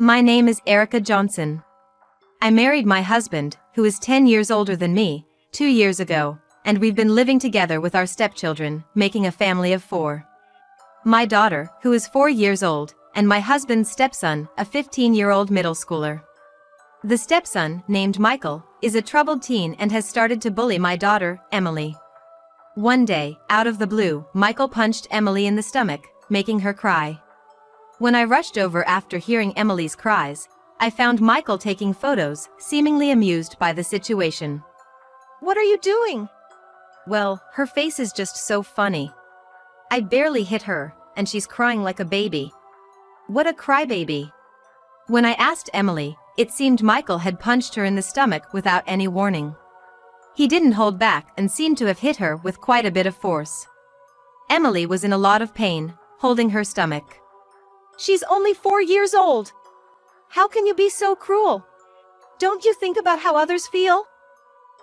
My name is Erica Johnson. I married my husband, who is 10 years older than me, 2 years ago, and we've been living together with our stepchildren, making a family of 4. My daughter, who is 4 years old, and my husband's stepson, a 15-year-old middle schooler. The stepson, named Michael, is a troubled teen and has started to bully my daughter, Emily. One day, out of the blue, Michael punched Emily in the stomach, making her cry. When I rushed over after hearing Emily's cries, I found Michael taking photos, seemingly amused by the situation. What are you doing? Well, her face is just so funny. I barely hit her, and she's crying like a baby. What a crybaby. When I asked Emily, it seemed Michael had punched her in the stomach without any warning. He didn't hold back and seemed to have hit her with quite a bit of force. Emily was in a lot of pain, holding her stomach. She's only 4 years old. How can you be so cruel? Don't you think about how others feel?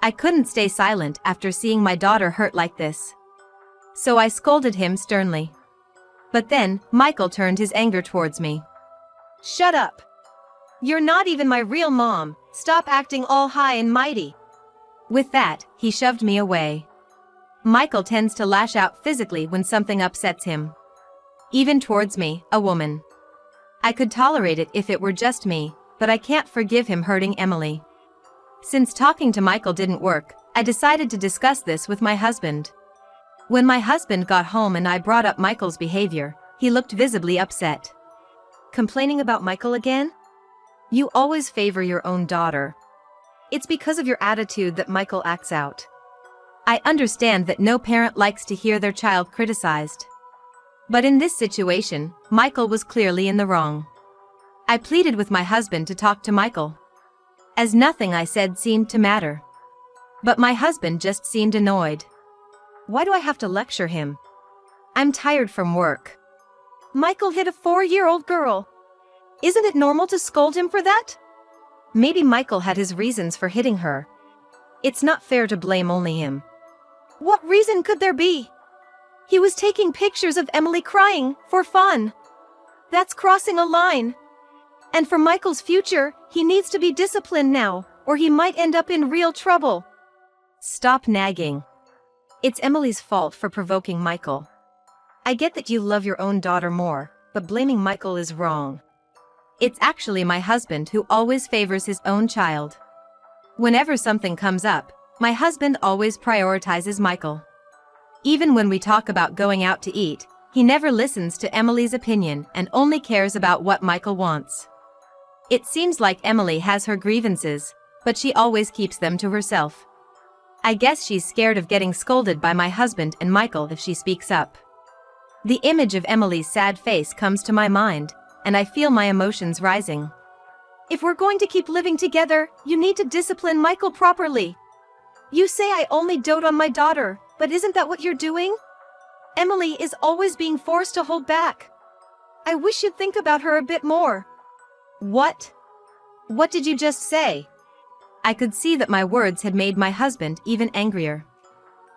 I couldn't stay silent after seeing my daughter hurt like this. So I scolded him sternly. But then, Michael turned his anger towards me. Shut up. You're not even my real mom. Stop acting all high and mighty. With that, he shoved me away. Michael tends to lash out physically when something upsets him. Even towards me, a woman. I could tolerate it if it were just me, but I can't forgive him hurting Emily. Since talking to Michael didn't work, I decided to discuss this with my husband. When my husband got home and I brought up Michael's behavior, he looked visibly upset. Complaining about Michael again? You always favor your own daughter. It's because of your attitude that Michael acts out. I understand that no parent likes to hear their child criticized. But in this situation, Michael was clearly in the wrong. I pleaded with my husband to talk to Michael, as nothing I said seemed to matter. But my husband just seemed annoyed. Why do I have to lecture him? I'm tired from work. Michael hit a 4-year-old girl. Isn't it normal to scold him for that? Maybe Michael had his reasons for hitting her. It's not fair to blame only him. What reason could there be? He was taking pictures of Emily crying, for fun. That's crossing a line. And for Michael's future, he needs to be disciplined now, or he might end up in real trouble. Stop nagging. It's Emily's fault for provoking Michael. I get that you love your own daughter more, but blaming Michael is wrong. It's actually my husband who always favors his own child. Whenever something comes up, my husband always prioritizes Michael. Even when we talk about going out to eat, he never listens to Emily's opinion and only cares about what Michael wants. It seems like Emily has her grievances, but she always keeps them to herself. I guess she's scared of getting scolded by my husband and Michael if she speaks up. The image of Emily's sad face comes to my mind, and I feel my emotions rising. If we're going to keep living together, you need to discipline Michael properly. You say I only dote on my daughter, but isn't that what you're doing? Emily is always being forced to hold back. I wish you'd think about her a bit more. What? What did you just say? I could see that my words had made my husband even angrier.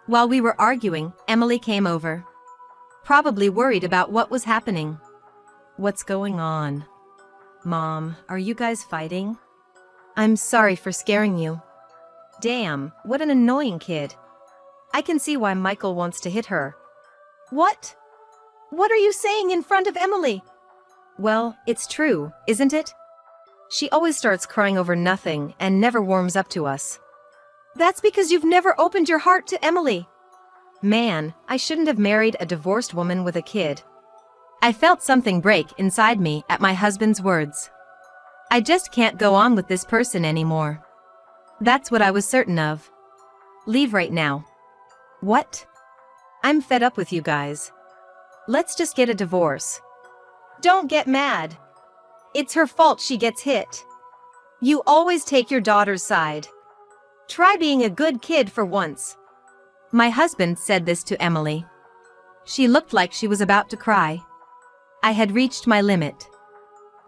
While we were arguing, Emily came over. Probably worried about what was happening. What's going on? Mom, are you guys fighting? I'm sorry for scaring you. Damn, what an annoying kid. I can see why Michael wants to hit her. What? What are you saying in front of Emily? Well, it's true, isn't it? She always starts crying over nothing and never warms up to us. That's because you've never opened your heart to Emily. Man, I shouldn't have married a divorced woman with a kid. I felt something break inside me at my husband's words. I just can't go on with this person anymore. That's what I was certain of. Leave right now. What? I'm fed up with you guys. Let's just get a divorce. Don't get mad. It's her fault she gets hit. You always take your daughter's side. Try being a good kid for once. My husband said this to Emily. She looked like she was about to cry. I had reached my limit.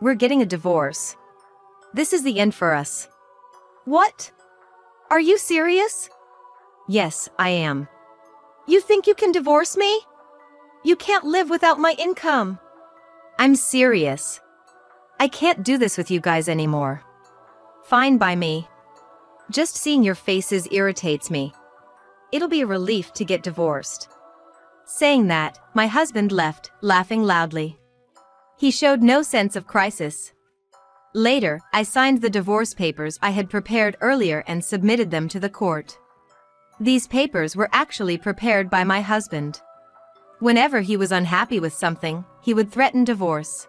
We're getting a divorce. This is the end for us. What? Are you serious? Yes, I am. You think you can divorce me? You can't live without my income. I'm serious. I can't do this with you guys anymore. Fine by me. Just seeing your faces irritates me. It'll be a relief to get divorced. Saying that, my husband left, laughing loudly. He showed no sense of crisis. Later, I signed the divorce papers I had prepared earlier and submitted them to the court. These papers were actually prepared by my husband. Whenever he was unhappy with something, he would threaten divorce.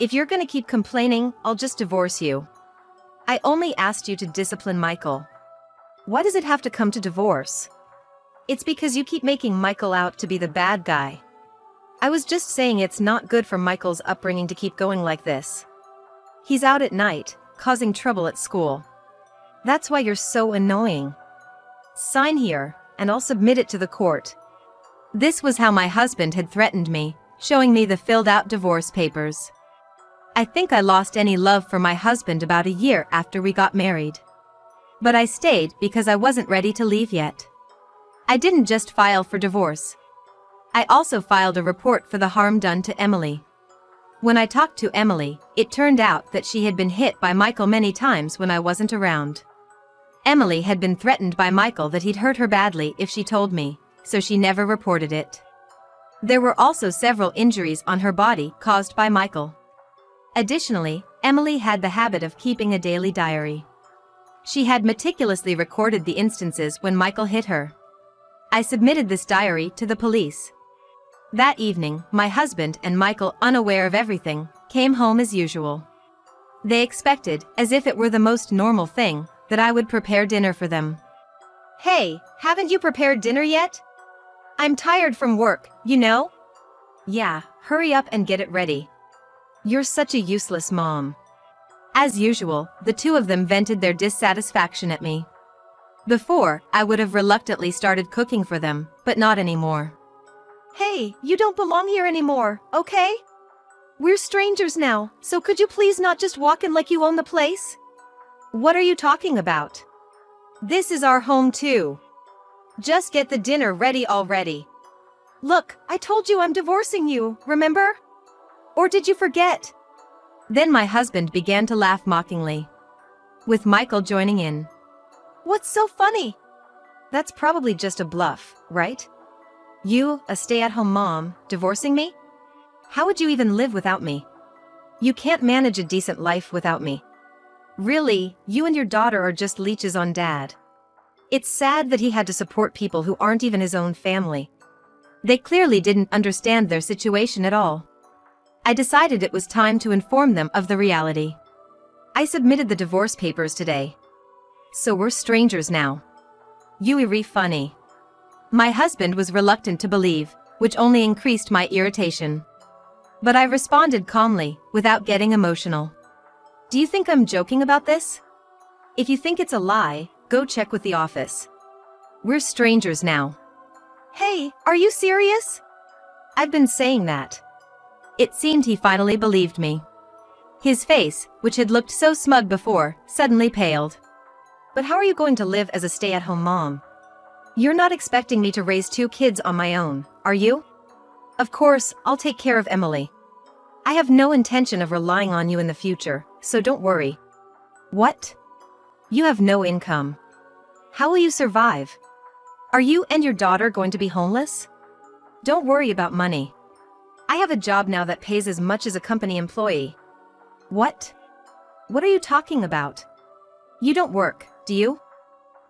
If you're gonna keep complaining, I'll just divorce you. I only asked you to discipline Michael. Why does it have to come to divorce? It's because you keep making Michael out to be the bad guy. I was just saying it's not good for Michael's upbringing to keep going like this. He's out at night, causing trouble at school. That's why you're so annoying. Sign here, and I'll submit it to the court. This was how my husband had threatened me, showing me the filled-out divorce papers. I think I lost any love for my husband about a year after we got married. But I stayed because I wasn't ready to leave yet. I didn't just file for divorce. I also filed a report for the harm done to Emily. When I talked to Emily, it turned out that she had been hit by Michael many times when I wasn't around. Emily had been threatened by Michael that he'd hurt her badly if she told me, so she never reported it. There were also several injuries on her body caused by Michael. Additionally, Emily had the habit of keeping a daily diary. She had meticulously recorded the instances when Michael hit her. I submitted this diary to the police. That evening, my husband and Michael, unaware of everything, came home as usual. They expected, as if it were the most normal thing, that I would prepare dinner for them. Hey, haven't you prepared dinner yet? I'm tired from work, you know? Yeah, hurry up and get it ready. You're such a useless mom. As usual, the two of them vented their dissatisfaction at me. Before, I would have reluctantly started cooking for them, but not anymore. Hey, you don't belong here anymore, okay? We're strangers now, so could you please not just walk in like you own the place? What are you talking about? This is our home too. Just get the dinner ready already. Look, I told you I'm divorcing you, remember? Or did you forget? Then my husband began to laugh mockingly, with Michael joining in. What's so funny? That's probably just a bluff, right? You, a stay-at-home mom, divorcing me? How would you even live without me? You can't manage a decent life without me. Really, you and your daughter are just leeches on Dad. It's sad that he had to support people who aren't even his own family. They clearly didn't understand their situation at all. I decided it was time to inform them of the reality. I submitted the divorce papers today. So we're strangers now. You funny. My husband was reluctant to believe, which only increased my irritation. But I responded calmly, without getting emotional. Do you think I'm joking about this? If you think it's a lie, go check with the office. We're strangers now. Hey, are you serious? I've been saying that. It seemed he finally believed me. His face, which had looked so smug before, suddenly paled. But how are you going to live as a stay-at-home mom? You're not expecting me to raise 2 kids on my own, are you? Of course, I'll take care of Emily. I have no intention of relying on you in the future, so don't worry. What? You have no income. How will you survive? Are you and your daughter going to be homeless? Don't worry about money. I have a job now that pays as much as a company employee. What? What are you talking about? You don't work, do you?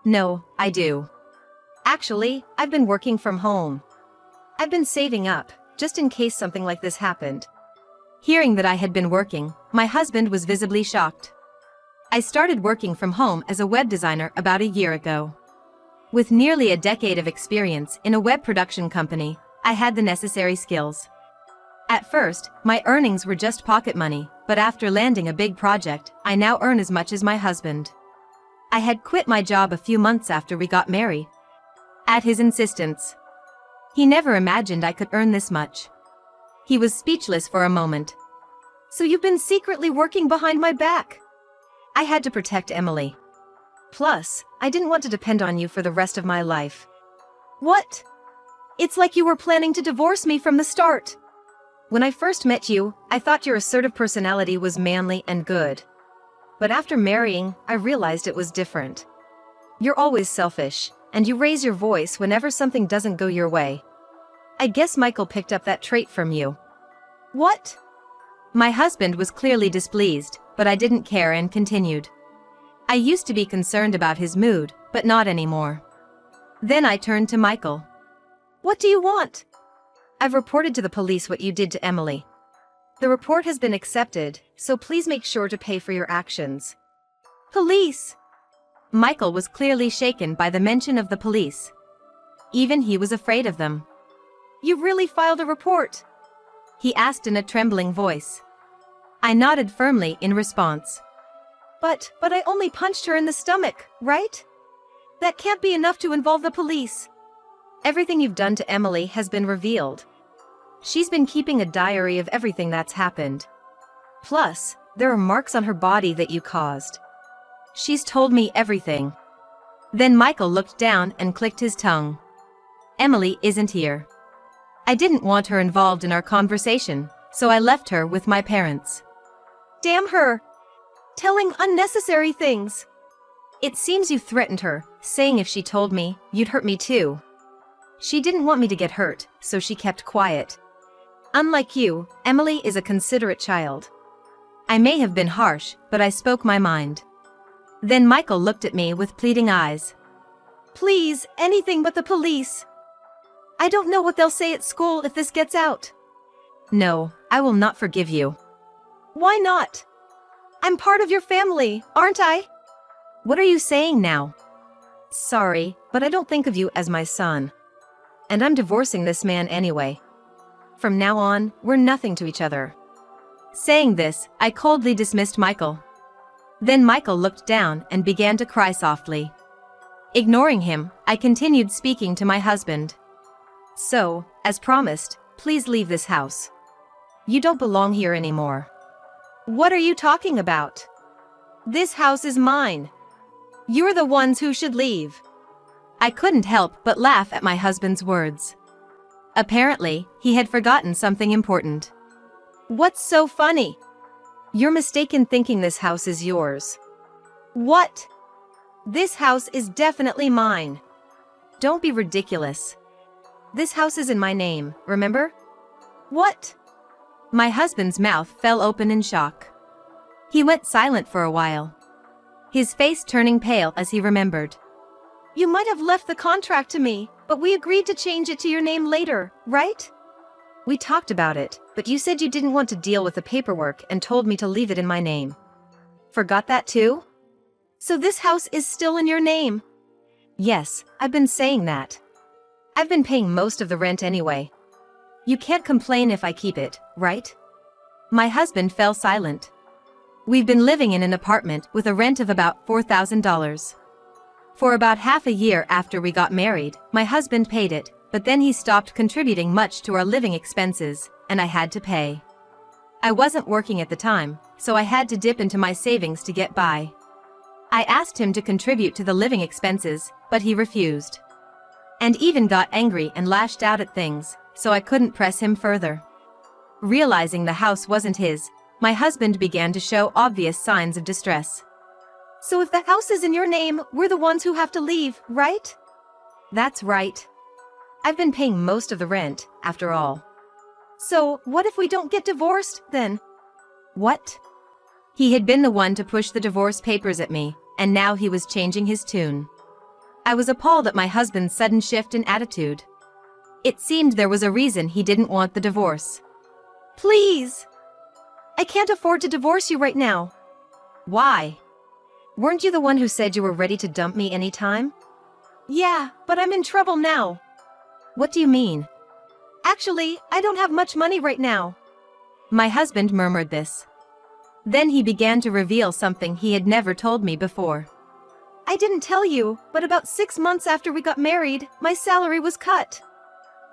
No, I do. Actually, I've been working from home. I've been saving up, just in case something like this happened. Hearing that I had been working, my husband was visibly shocked. I started working from home as a web designer about a year ago. With nearly a decade of experience in a web production company, I had the necessary skills. At first, my earnings were just pocket money, but after landing a big project, I now earn as much as my husband. I had quit my job a few months after we got married. At his insistence. He never imagined I could earn this much. He was speechless for a moment. So you've been secretly working behind my back? I had to protect Emily. Plus, I didn't want to depend on you for the rest of my life. What? It's like you were planning to divorce me from the start. When I first met you, I thought your assertive personality was manly and good. But after marrying, I realized it was different. You're always selfish, and you raise your voice whenever something doesn't go your way. I guess Michael picked up that trait from you. What? My husband was clearly displeased, but I didn't care and continued. I used to be concerned about his mood, but not anymore. Then I turned to Michael. What do you want? I've reported to the police what you did to Emily. The report has been accepted, so please make sure to pay for your actions. Police? Michael was clearly shaken by the mention of the police. Even he was afraid of them. You really filed a report? He asked in a trembling voice. I nodded firmly in response. But I only punched her in the stomach, right? That can't be enough to involve the police. Everything you've done to Emily has been revealed. She's been keeping a diary of everything that's happened. Plus, there are marks on her body that you caused. She's told me everything. Then Michael looked down and clicked his tongue. Emily isn't here. I didn't want her involved in our conversation, so I left her with my parents. Damn her! Telling unnecessary things. It seems you threatened her, saying if she told me, you'd hurt me too. She didn't want me to get hurt, so she kept quiet. Unlike you, Emily is a considerate child. I may have been harsh, but I spoke my mind. Then Michael looked at me with pleading eyes. Please, anything but the police. I don't know what they'll say at school if this gets out. No, I will not forgive you. Why not? I'm part of your family, aren't I? What are you saying now? Sorry, but I don't think of you as my son. And I'm divorcing this man anyway. From now on, we're nothing to each other. Saying this, I coldly dismissed Michael. Then Michael looked down and began to cry softly. Ignoring him, I continued speaking to my husband. So, as promised, please leave this house. You don't belong here anymore. What are you talking about? This house is mine. You're the ones who should leave. I couldn't help but laugh at my husband's words. Apparently, he had forgotten something important. What's so funny? You're mistaken thinking this house is yours. What? This house is definitely mine. Don't be ridiculous. This house is in my name, remember? What? My husband's mouth fell open in shock. He went silent for a while, his face turning pale as he remembered. You might have left the contract to me, but we agreed to change it to your name later, right? We talked about it, but you said you didn't want to deal with the paperwork and told me to leave it in my name. Forgot that too? So this house is still in your name? Yes, I've been saying that. I've been paying most of the rent anyway. You can't complain if I keep it, right? My husband fell silent. We've been living in an apartment with a rent of about $4,000. For about half a year after we got married, my husband paid it, but then he stopped contributing much to our living expenses, and I had to pay. I wasn't working at the time, so I had to dip into my savings to get by. I asked him to contribute to the living expenses, but he refused. And even got angry and lashed out at things, so I couldn't press him further. Realizing the house wasn't his, my husband began to show obvious signs of distress. So if the house is in your name, we're the ones who have to leave, right? That's right. I've been paying most of the rent, after all. So, what if we don't get divorced, then? What? He had been the one to push the divorce papers at me, and now he was changing his tune. I was appalled at my husband's sudden shift in attitude. It seemed there was a reason he didn't want the divorce. Please! I can't afford to divorce you right now. Why? Weren't you the one who said you were ready to dump me anytime? Yeah, but I'm in trouble now. What do you mean? Actually, I don't have much money right now. My husband murmured this. Then he began to reveal something he had never told me before. I didn't tell you, but about 6 months after we got married, my salary was cut.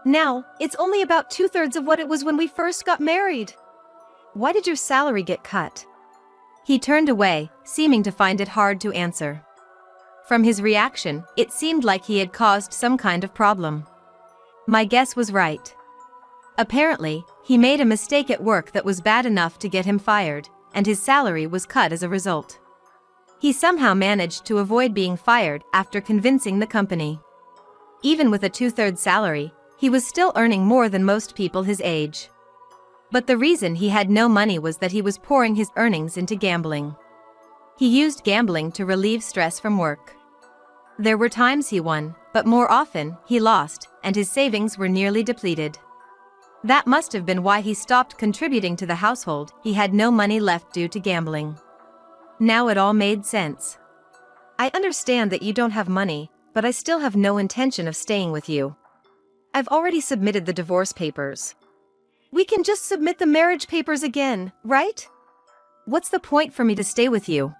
Now, it's only about 2/3 of what it was when we first got married. Why did your salary get cut? He turned away, seeming to find it hard to answer. From his reaction, it seemed like he had caused some kind of problem. My guess was right. Apparently, he made a mistake at work that was bad enough to get him fired, and his salary was cut as a result. He somehow managed to avoid being fired after convincing the company. Even with a 2/3 salary, he was still earning more than most people his age. But the reason he had no money was that he was pouring his earnings into gambling. He used gambling to relieve stress from work. There were times he won, but more often, he lost, and his savings were nearly depleted. That must have been why he stopped contributing to the household. He had no money left due to gambling. Now it all made sense. I understand that you don't have money, but I still have no intention of staying with you. I've already submitted the divorce papers. We can just submit the marriage papers again, right? What's the point for me to stay with you?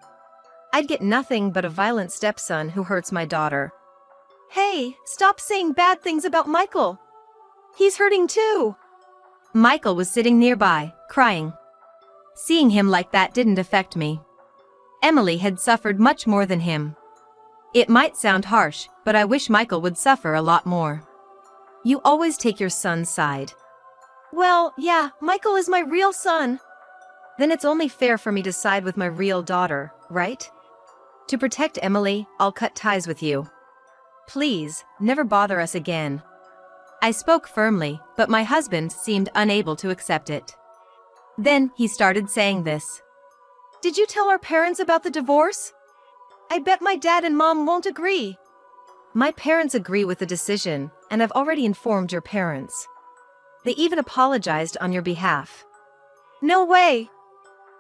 I'd get nothing but a violent stepson who hurts my daughter. Hey, stop saying bad things about Michael. He's hurting too. Michael was sitting nearby, crying. Seeing him like that didn't affect me. Emily had suffered much more than him. It might sound harsh, but I wish Michael would suffer a lot more. You always take your son's side. Well, yeah, Michael is my real son. Then it's only fair for me to side with my real daughter, right? To protect Emily, I'll cut ties with you. Please, never bother us again. I spoke firmly, but my husband seemed unable to accept it. Then he started saying this. Did you tell our parents about the divorce? I bet my dad and mom won't agree. My parents agree with the decision, and I've already informed your parents. They even apologized on your behalf. No way.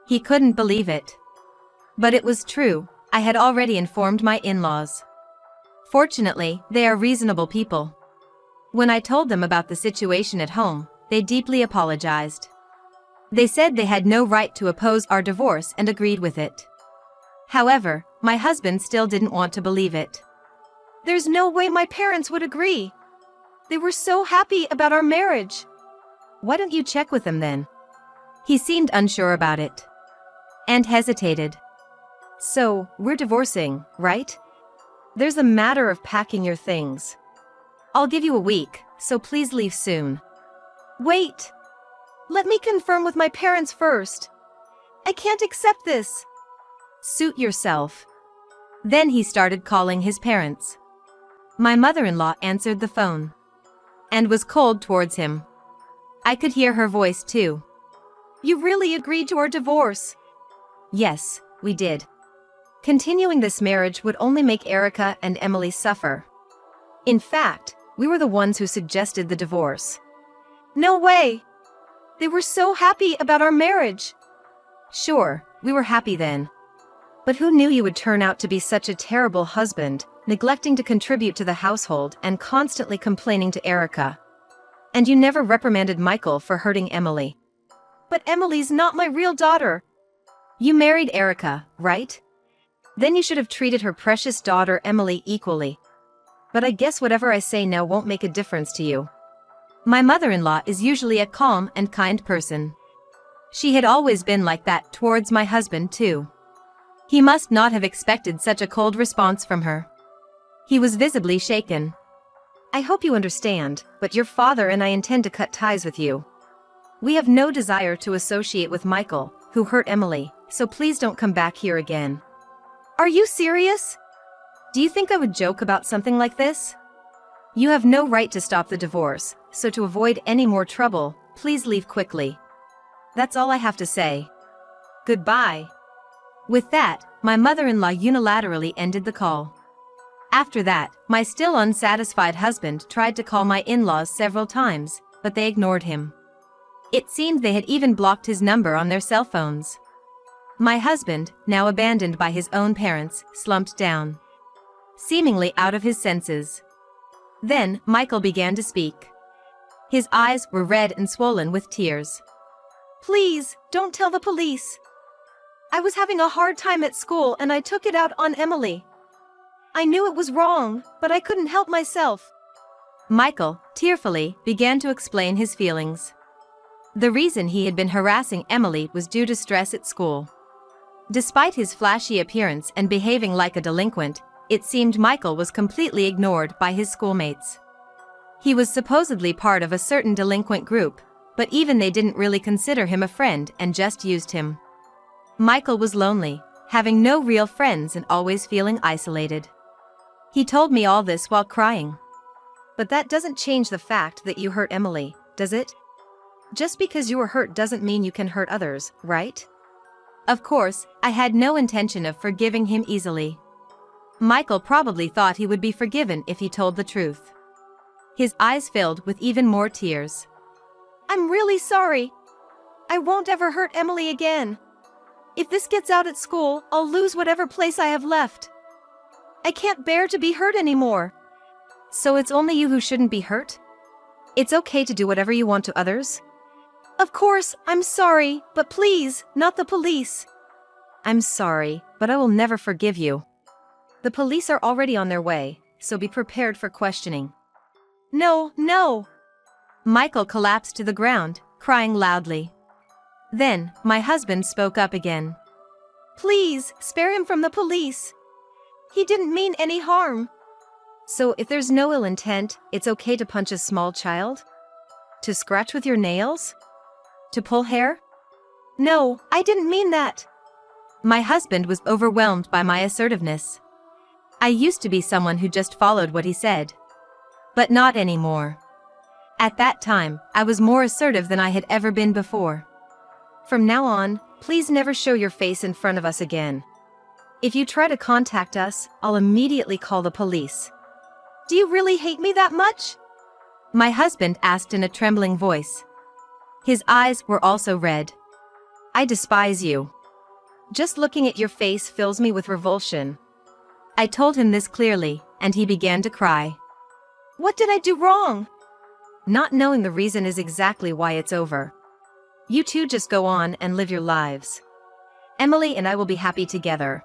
He couldn't believe it. But it was true. I had already informed my in-laws. Fortunately, they are reasonable people. When I told them about the situation at home, they deeply apologized. They said they had no right to oppose our divorce and agreed with it. However, my husband still didn't want to believe it. There's no way my parents would agree. They were so happy about our marriage. Why don't you check with them then? He seemed unsure about it. And hesitated. So, we're divorcing, right? There's a matter of packing your things. I'll give you a week, so please leave soon. Wait. Let me confirm with my parents first. I can't accept this. Suit yourself. Then he started calling his parents. My mother-in-law answered the phone. And was cold towards him. I could hear her voice too. You really agreed to our divorce? Yes, we did. Continuing this marriage would only make Erica and Emily suffer. In fact, we were the ones who suggested the divorce. No way! They were so happy about our marriage. Sure, we were happy then. But who knew you would turn out to be such a terrible husband, neglecting to contribute to the household and constantly complaining to Erica. And you never reprimanded Michael for hurting Emily. But Emily's not my real daughter. You married Erica, right? Then you should have treated her precious daughter Emily equally. But I guess whatever I say now won't make a difference to you. My mother-in-law is usually a calm and kind person. She had always been like that towards my husband too. He must not have expected such a cold response from her. He was visibly shaken. I hope you understand, but your father and I intend to cut ties with you. We have no desire to associate with Michael, who hurt Emily, so please don't come back here again. Are you serious? Do you think I would joke about something like this? You have no right to stop the divorce, so to avoid any more trouble, please leave quickly. That's all I have to say. Goodbye. With that, my mother-in-law unilaterally ended the call. After that, my still unsatisfied husband tried to call my in-laws several times, but they ignored him. It seemed they had even blocked his number on their cell phones. My husband, now abandoned by his own parents, slumped down, seemingly out of his senses. Then, Michael began to speak. His eyes were red and swollen with tears. Please, don't tell the police. I was having a hard time at school and I took it out on Emily. I knew it was wrong, but I couldn't help myself. Michael, tearfully, began to explain his feelings. The reason he had been harassing Emily was due to stress at school. Despite his flashy appearance and behaving like a delinquent, it seemed Michael was completely ignored by his schoolmates. He was supposedly part of a certain delinquent group, but even they didn't really consider him a friend and just used him. Michael was lonely, having no real friends and always feeling isolated. He told me all this while crying. But that doesn't change the fact that you hurt Emily, does it? Just because you were hurt doesn't mean you can hurt others, right? Of course, I had no intention of forgiving him easily. Michael probably thought he would be forgiven if he told the truth. His eyes filled with even more tears. I'm really sorry. I won't ever hurt Emily again. If this gets out at school, I'll lose whatever place I have left. I can't bear to be hurt anymore. So it's only you who shouldn't be hurt? It's okay to do whatever you want to others? Of course, I'm sorry, but please, not the police. I'm sorry, but I will never forgive you. The police are already on their way, so be prepared for questioning. No, no! Michael collapsed to the ground, crying loudly. Then, my husband spoke up again. Please, spare him from the police. He didn't mean any harm. So if there's no ill intent, it's okay to punch a small child? To scratch with your nails? To pull hair? No, I didn't mean that. My husband was overwhelmed by my assertiveness. I used to be someone who just followed what he said. But not anymore. At that time, I was more assertive than I had ever been before. From now on, please never show your face in front of us again. If you try to contact us, I'll immediately call the police. Do you really hate me that much? My husband asked in a trembling voice. His eyes were also red. I despise you. Just looking at your face fills me with revulsion. I told him this clearly, and he began to cry. What did I do wrong? Not knowing the reason is exactly why it's over. You two just go on and live your lives. Emily and I will be happy together.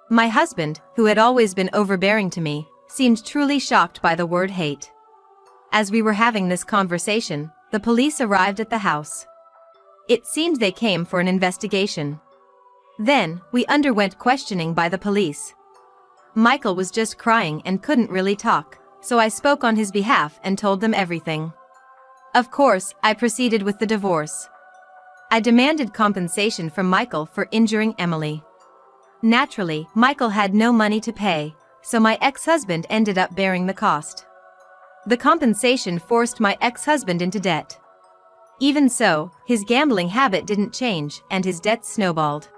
My husband, who had always been overbearing to me, seemed truly shocked by the word hate. As we were having this conversation, the police arrived at the house. It seemed they came for an investigation. Then, we underwent questioning by the police. Michael was just crying and couldn't really talk, so I spoke on his behalf and told them everything. Of course, I proceeded with the divorce. I demanded compensation from Michael for injuring Emily. Naturally, Michael had no money to pay, so my ex-husband ended up bearing the cost. The compensation forced my ex-husband into debt. Even so, his gambling habit didn't change and his debts snowballed.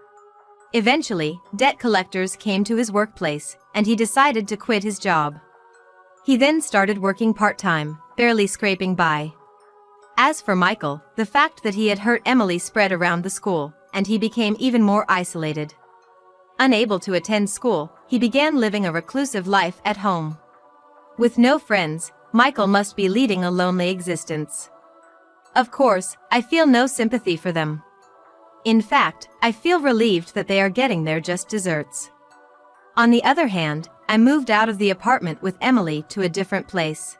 Eventually, debt collectors came to his workplace, and he decided to quit his job. He then started working part-time, barely scraping by. As for Michael, the fact that he had hurt Emily spread around the school, and he became even more isolated. Unable to attend school, he began living a reclusive life at home. With no friends, Michael must be leading a lonely existence. Of course, I feel no sympathy for them. In fact, I feel relieved that they are getting their just desserts. On the other hand, I moved out of the apartment with Emily to a different place.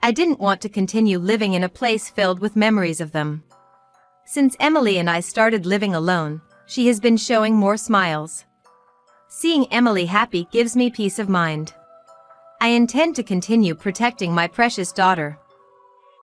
I didn't want to continue living in a place filled with memories of them. Since Emily and I started living alone, she has been showing more smiles. Seeing Emily happy gives me peace of mind. I intend to continue protecting my precious daughter.